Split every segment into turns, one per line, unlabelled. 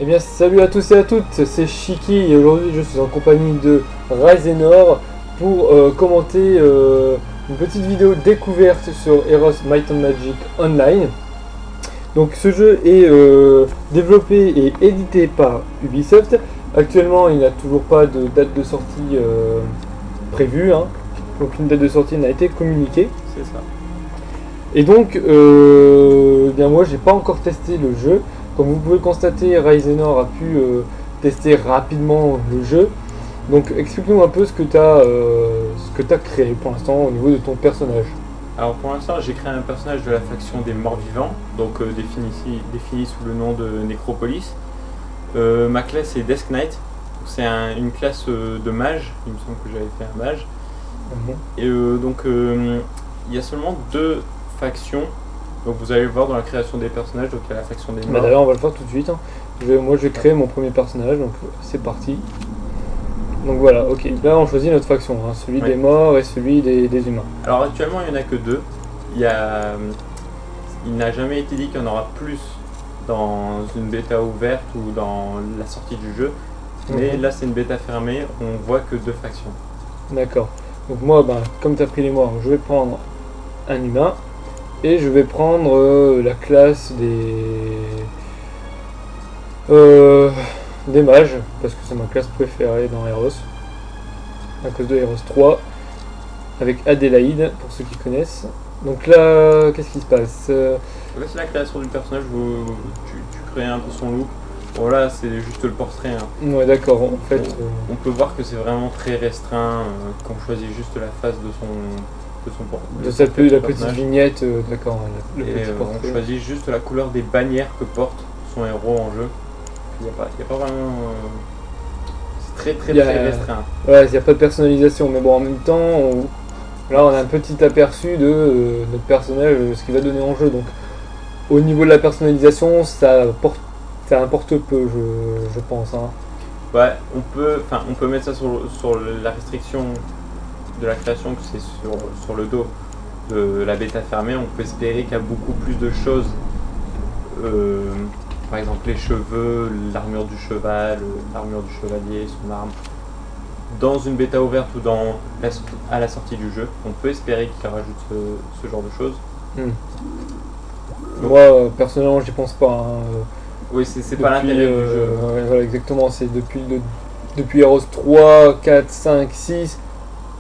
Eh bien salut à tous et à toutes, c'est Shiki et aujourd'hui je suis en compagnie de Ryzenor pour commenter une petite vidéo découverte sur Heroes Might and Magic Online. Donc ce jeu est développé et édité par Ubisoft. Actuellement il n'a toujours pas de date de sortie prévue, hein. Donc une date de sortie n'a été communiquée.
C'est ça.
Et donc bien moi j'ai pas encore testé le jeu. Comme vous pouvez le constater, Ryzenor a pu tester rapidement le jeu. Donc explique-nous un peu ce que tu as créé pour l'instant au niveau de ton personnage.
Alors pour l'instant, j'ai créé un personnage de la faction des morts vivants, donc défini sous le nom de Necropolis. Ma classe est Death Knight, c'est une classe de mage, il me semble que j'avais fait un mage. Et donc il y a seulement deux factions. Donc vous allez le voir dans la création des personnages, donc il y a la faction des morts.
D'ailleurs on va le faire tout de suite, hein. Moi je vais créer mon premier personnage, donc c'est parti. Donc voilà, ok, là on choisit notre faction, hein, celui des morts et celui des humains.
Alors actuellement il n'y en a que deux. Il n'a jamais été dit qu'il y en aura plus dans une bêta ouverte ou dans la sortie du jeu. Mais là c'est une bêta fermée, on voit que deux factions.
D'accord, donc moi comme tu as pris les morts, je vais prendre un humain. Et je vais prendre la classe des mages, parce que c'est ma classe préférée dans Heroes, à cause de Heroes 3, avec Adélaïde, pour ceux qui connaissent. Donc là, qu'est-ce qui se passe?
Là c'est la création du personnage, tu crées un peu son look. Bon là c'est juste le portrait. Hein.
Ouais d'accord, en fait...
On peut voir que c'est vraiment très restreint, quand on choisit juste la face de
la petite vignette, d'accord.
On choisit juste la couleur des bannières que porte son héros en jeu. Il n'y a pas vraiment... c'est très restreint.
Ouais, il n'y a pas de personnalisation, mais bon, en même temps, là on a un petit aperçu de notre personnage, ce qu'il va donner en jeu. Donc au niveau de la personnalisation, ça importe peu, je pense. Hein.
Ouais, on peut mettre ça sur la restriction de la création, que c'est sur le dos de la bêta fermée. On peut espérer qu'il y a beaucoup plus de choses, par exemple les cheveux, l'armure du cheval, l'armure du chevalier, son arme, dans une bêta ouverte ou à la sortie du jeu. On peut espérer qu'il rajoute ce genre de choses.
Moi personnellement j'y pense pas, hein.
Oui, c'est pas l'intérêt du jeu.
Ouais, voilà, exactement, c'est depuis Heroes 3, 4, 5, 6.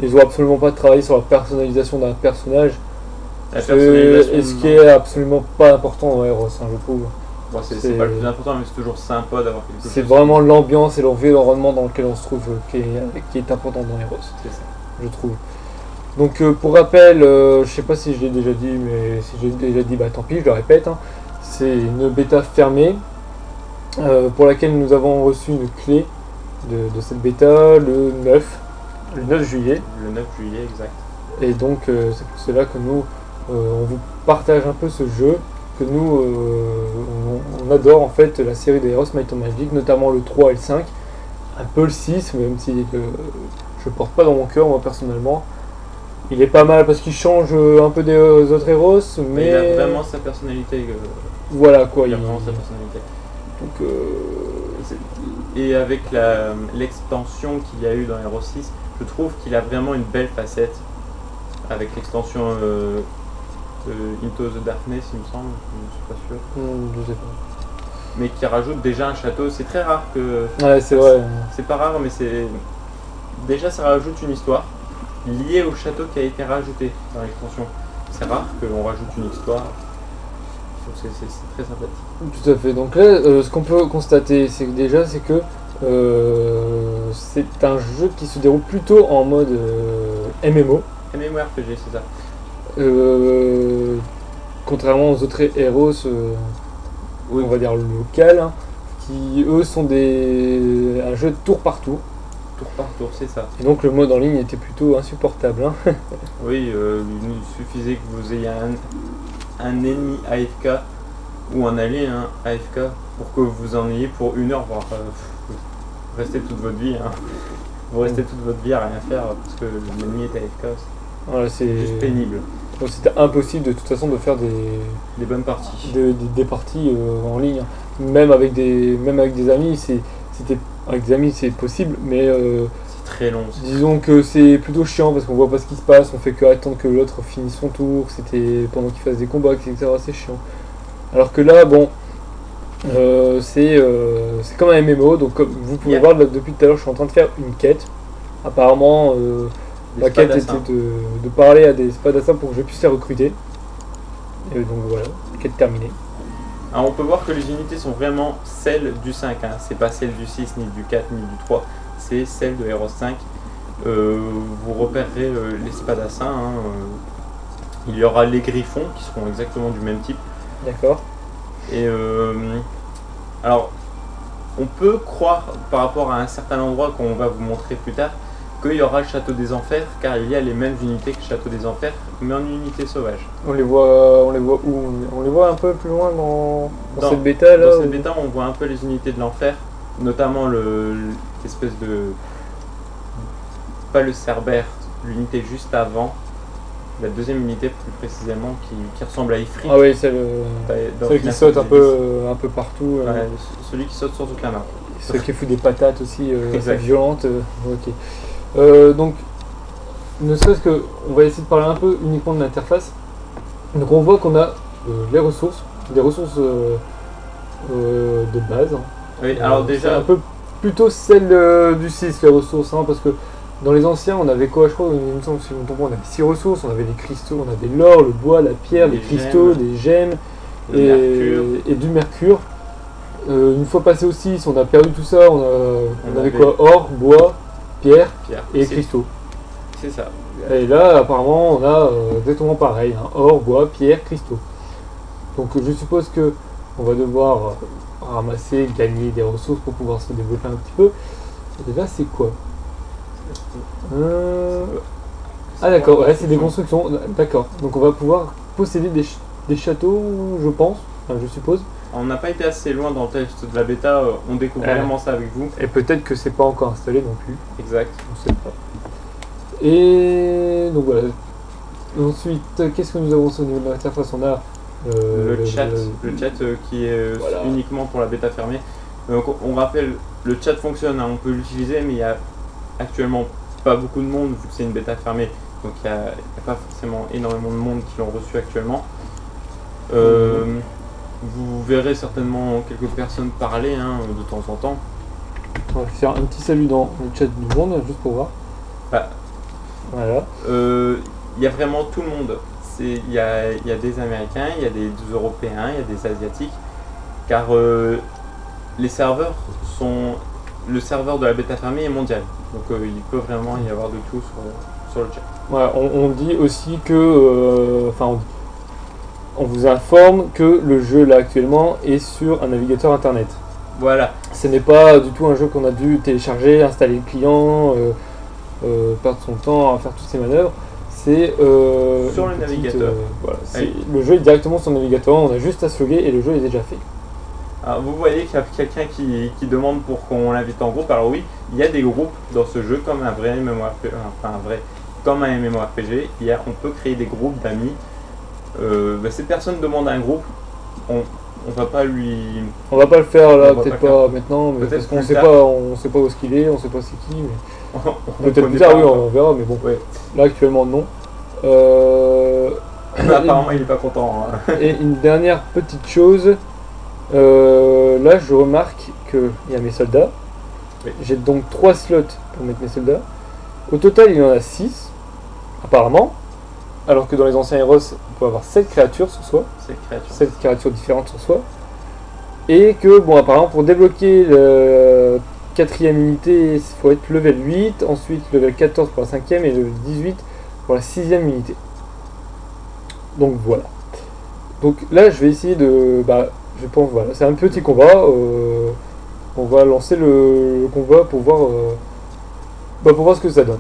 Ils n'ont absolument pas travaillé sur la personnalisation d'un personnage. Et ce qui est absolument pas important dans Heroes, hein, je trouve.
Bon, c'est pas le plus important, mais c'est toujours sympa d'avoir quelque chose.
C'est vraiment l'ambiance et l'environnement dans lequel on se trouve qui est important dans Heroes.
C'est ça.
Je trouve. Donc pour rappel, je sais pas si je l'ai déjà dit, mais si j'ai déjà dit, tant pis, je le répète. Hein. C'est une bêta fermée pour laquelle nous avons reçu une clé de cette bêta le 9 juillet.
Le 9 juillet, exact.
Et donc c'est pour cela que nous, on vous partage un peu ce jeu, que nous, on adore en fait la série des Heroes Might and Magic, notamment le 3 et le 5, un peu le 6, même si je porte pas dans mon cœur moi personnellement. Il est pas mal parce qu'il change un peu des autres Heroes, mais...
Il a vraiment sa personnalité.
Voilà quoi.
Il a vraiment sa personnalité.
Donc,
et avec l'extension qu'il y a eu dans Heroes 6, je trouve qu'il a vraiment une belle facette. Avec l'extension Into the Darkness, il me semble, je suis pas sûr.
Je sais pas.
Mais qui rajoute déjà un château. C'est très rare que...
Ouais, c'est vrai.
C'est pas rare, mais déjà ça rajoute une histoire liée au château qui a été rajouté dans l'extension. C'est rare qu'on rajoute une histoire. C'est très sympathique.
Tout à fait. Donc là, ce qu'on peut constater, c'est que c'est un jeu qui se déroule plutôt en mode MMO.
MMORPG, c'est ça.
Contrairement aux autres Heroes, on va dire local, hein, qui eux sont un jeu de tour par tour.
Tour par tour, c'est ça.
Et donc le mode en ligne était plutôt insupportable. Hein.
Oui, il suffisait que vous ayez un ennemi AFK ou un allié AFK pour que vous en ayez pour 1 heure, voire rester toute votre vie. Hein. Vous restez toute votre vie à rien faire parce que l'ennemi est AFK.
Voilà, c'est
juste pénible.
C'était impossible de toute façon de faire des
bonnes parties.
Des parties en ligne. même avec des amis, avec des amis c'est possible, mais
C'est très long.
disons que c'est plutôt chiant parce qu'on voit pas ce qui se passe, on fait que attendre que l'autre finisse son tour, c'était pendant qu'il fasse des combats, etc. C'est chiant. Alors que là, bon, c'est comme un MMO, donc comme vous pouvez
Yeah.
voir là, depuis tout à l'heure, je suis en train de faire une quête. Apparemment,
Des
la quête
spadassin.
était de parler à des spadassins pour que je puisse les recruter. Et donc voilà, quête terminée.
Alors on peut voir que les unités sont vraiment celles du 5, hein. C'est pas celles du 6, ni du 4, ni du 3, c'est celles de Heroes 5. Vous repérerez les spadassins, hein. Il y aura les griffons qui seront exactement du même type.
D'accord.
Et alors, on peut croire par rapport à un certain endroit qu'on va vous montrer plus tard qu'il y aura le château des enfers, car il y a les mêmes unités que le château des enfers, mais en unité sauvage.
On les voit où? On les voit un peu plus loin dans cette bêta là.
Dans cette bêta, on voit un peu les unités de l'enfer, notamment l'espèce de... pas le Cerbère, l'unité juste avant, la deuxième unité plus précisément, qui ressemble à Ifrit.
Ah oui, celle qui
Final
saute
Fantasy
un peu partout.
X. Ouais, celui qui saute sur toute la map.
Celle qui fout des patates aussi, assez
Exact.
violentes. Ok. Donc, ne serait-ce que, on va essayer de parler un peu uniquement de l'interface. Donc on voit qu'on a les ressources, des ressources de base. Hein.
Oui, alors
C'est
déjà,
un peu plutôt celle du 6, les ressources, hein, parce que dans les anciens, on avait quoi, je crois, il me semble, si je me trompe pas, on avait 6 ressources, on avait les cristaux, on avait l'or, le bois, la pierre, les
Les
cristaux,
gemmes,
les gemmes
le mercure.
et du mercure. Une fois passé au 6, on a perdu tout ça, on avait
avait
quoi, or, bois, pierre
Pierre,
et
c'est
cristaux.
c'est ça.
Et là, apparemment, on a exactement pareil, hein, or, bois, pierre, cristaux. Donc je suppose que on va devoir ramasser, gagner des ressources pour pouvoir se développer un petit peu. Et là, c'est quoi? Ah d'accord, ouais, c'est des constructions, d'accord. Donc on va pouvoir posséder des châteaux, je pense, enfin, je suppose.
On n'a pas été assez loin dans le test de la bêta, on découvre
Ouais.
vraiment ça avec vous.
Et peut-être que c'est pas encore installé non plus,
Exact.
on sait pas. Et donc voilà. Ensuite, qu'est-ce que nous avons au niveau de l'interface? On a
Le chat qui est
Voilà.
uniquement pour la bêta fermée. Donc on rappelle, le chat fonctionne, hein, on peut l'utiliser, mais il y a actuellement pas beaucoup de monde vu que c'est une bêta fermée. Donc il n'y a pas forcément énormément de monde qui l'ont reçu actuellement. Vous verrez certainement quelques personnes parler, hein, de temps en temps.
On va faire un petit salut dans le chat du monde, juste pour voir.
Bah,
Voilà.
Il y a vraiment tout le monde. Il y a des Américains, il y a des Européens, il y a des Asiatiques, car les serveurs sont... Le serveur de la bêta fermée est mondial, donc il peut vraiment y avoir de tout sur le chat.
Voilà, on dit aussi que... on vous informe que le jeu là actuellement est sur un navigateur internet.
Voilà,
Ce n'est pas du tout un jeu qu'on a dû télécharger, installer le client, perdre son temps à faire toutes ces manœuvres. C'est
Sur
une
le
petite,
navigateur.
Voilà,
Allez.
le jeu est directement sur le navigateur, on a juste à se loguer et le jeu est déjà fait.
alors vous voyez qu'il y a quelqu'un qui demande pour qu'on l'invite en groupe. Alors oui, il y a des groupes dans ce jeu comme un vrai MMORPG, comme un MMORPG. On peut créer des groupes d'amis. Cette personne demande un groupe, on va pas lui...
On va pas le faire là,
On va
peut-être
pas
pas
le
maintenant, mais
Peut-être
parce qu'on
plus
sait
tard.
pas, on sait pas où est-ce qu'il est, on sait pas c'est qui, mais
on
peut-être
connaît
plus tard,
pas
oui,
encore.
on verra, mais bon,
Ouais.
là actuellement non.
Apparemment il est pas content, hein.
Et une dernière petite chose, là je remarque qu'il y a mes soldats.
Oui.
J'ai donc 3 slots pour mettre mes soldats. Au total, il y en a 6, apparemment. Alors que dans les anciens Heroes, on peut avoir 7 créatures sur soi.
Cette créature.
7 créatures différentes sur soi. Et que, bon, apparemment, pour débloquer la 4ème unité, il faut être level 8, ensuite level 14 pour la 5ème et level 18 pour la 6ème unité. Donc voilà. Donc là, je vais essayer de. Je pense, voilà, c'est un petit combat. On va lancer le combat pour voir ce que ça donne.